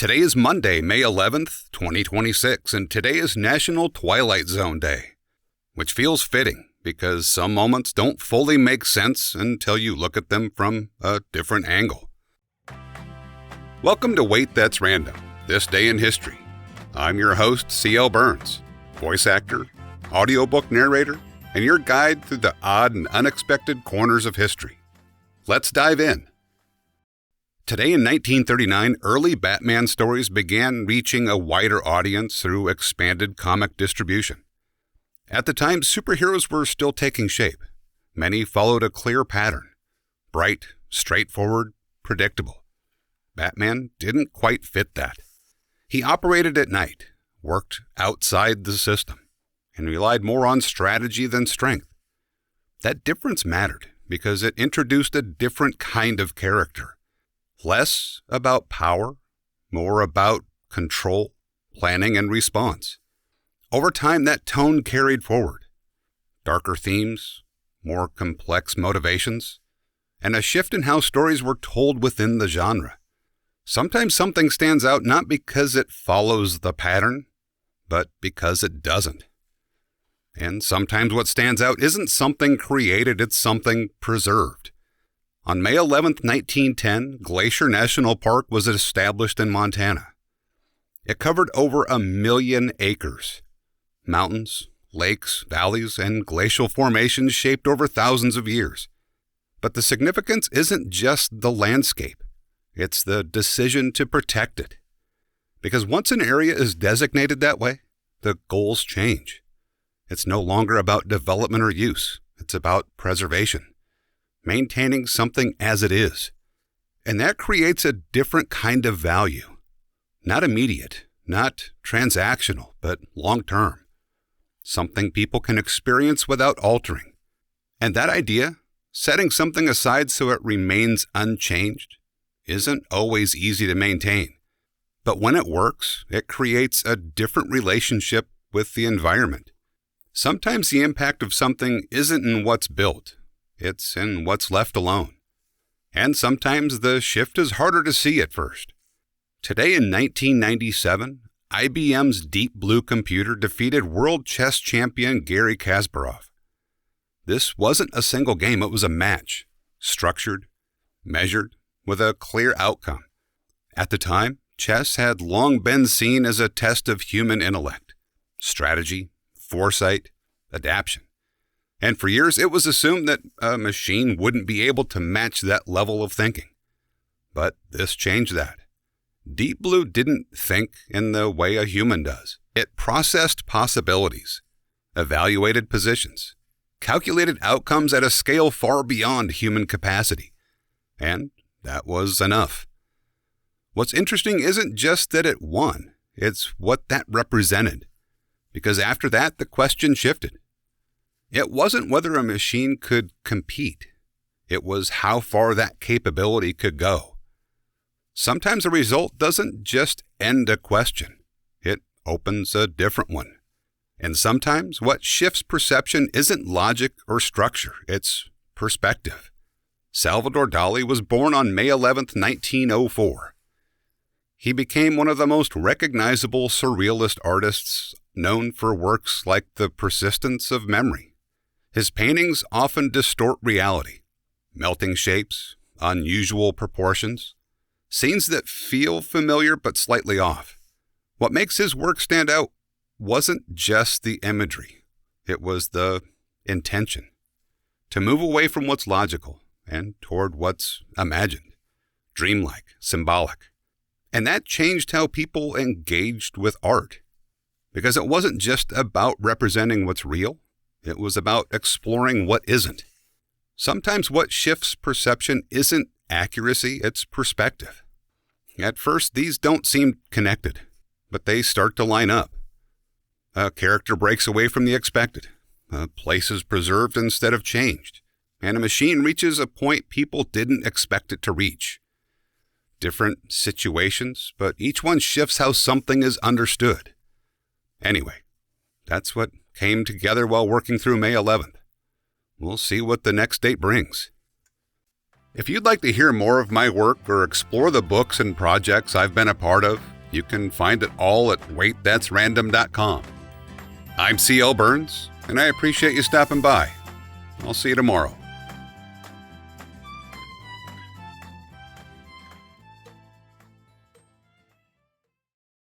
Today is Monday, May 11th, 2026, and today is National Twilight Zone Day, which feels fitting because some moments don't fully make sense until you look at them from a different angle. Welcome to Wait That's Random, This Day in History. I'm your host, C.L. Burns, voice actor, audiobook narrator, and your guide through the odd and unexpected corners of history. Let's dive in. Today in 1939, early Batman stories began reaching a wider audience through expanded comic distribution. At the time, superheroes were still taking shape. Many followed a clear pattern: bright, straightforward, predictable. Batman didn't quite fit that. He operated at night, worked outside the system, and relied more on strategy than strength. That difference mattered because it introduced a different kind of character. Less about power, more about control, planning, and response. Over time, that tone carried forward. Darker themes, more complex motivations, and a shift in how stories were told within the genre. Sometimes something stands out not because it follows the pattern, but because it doesn't. And sometimes what stands out isn't something created, it's something preserved. On May 11, 1910, Glacier National Park was established in Montana. It covered over 1 million acres. Mountains, lakes, valleys, and glacial formations shaped over thousands of years. But the significance isn't just the landscape. It's the decision to protect it. Because once an area is designated that way, the goals change. It's no longer about development or use. It's about preservation. Maintaining something as it is. And that creates a different kind of value. Not immediate, not transactional, but long-term. Something people can experience without altering. And that idea, setting something aside so it remains unchanged, isn't always easy to maintain. But when it works, it creates a different relationship with the environment. Sometimes the impact of something isn't in what's built. It's in what's left alone. And sometimes the shift is harder to see at first. Today in 1997, IBM's Deep Blue computer defeated world chess champion Garry Kasparov. This wasn't a single game, it was a match, structured, measured, with a clear outcome. At the time, chess had long been seen as a test of human intellect, strategy, foresight, adaptation. And for years, it was assumed that a machine wouldn't be able to match that level of thinking. But this changed that. Deep Blue didn't think in the way a human does. It processed possibilities, evaluated positions, calculated outcomes at a scale far beyond human capacity. And that was enough. What's interesting isn't just that it won, it's what that represented. Because after that, the question shifted. It wasn't whether a machine could compete. It was how far that capability could go. Sometimes a result doesn't just end a question. It opens a different one. And sometimes what shifts perception isn't logic or structure. It's perspective. Salvador Dalí was born on May 11, 1904. He became one of the most recognizable surrealist artists, known for works like The Persistence of Memory. His paintings often distort reality, melting shapes, unusual proportions, scenes that feel familiar but slightly off. What makes his work stand out wasn't just the imagery, it was the intention. To move away from what's logical and toward what's imagined, dreamlike, symbolic. And that changed how people engaged with art. Because it wasn't just about representing what's real, it was about exploring what isn't. Sometimes what shifts perception isn't accuracy, it's perspective. At first, these don't seem connected, but they start to line up. A character breaks away from the expected. A place is preserved instead of changed. And a machine reaches a point people didn't expect it to reach. Different situations, but each one shifts how something is understood. Anyway, that's what came together while working through May 11th. We'll see what the next date brings. If you'd like to hear more of my work or explore the books and projects I've been a part of, You can find it all at waitthat'srandom.com. I'm C.L. Burns, and I appreciate you stopping by. I'll see you tomorrow.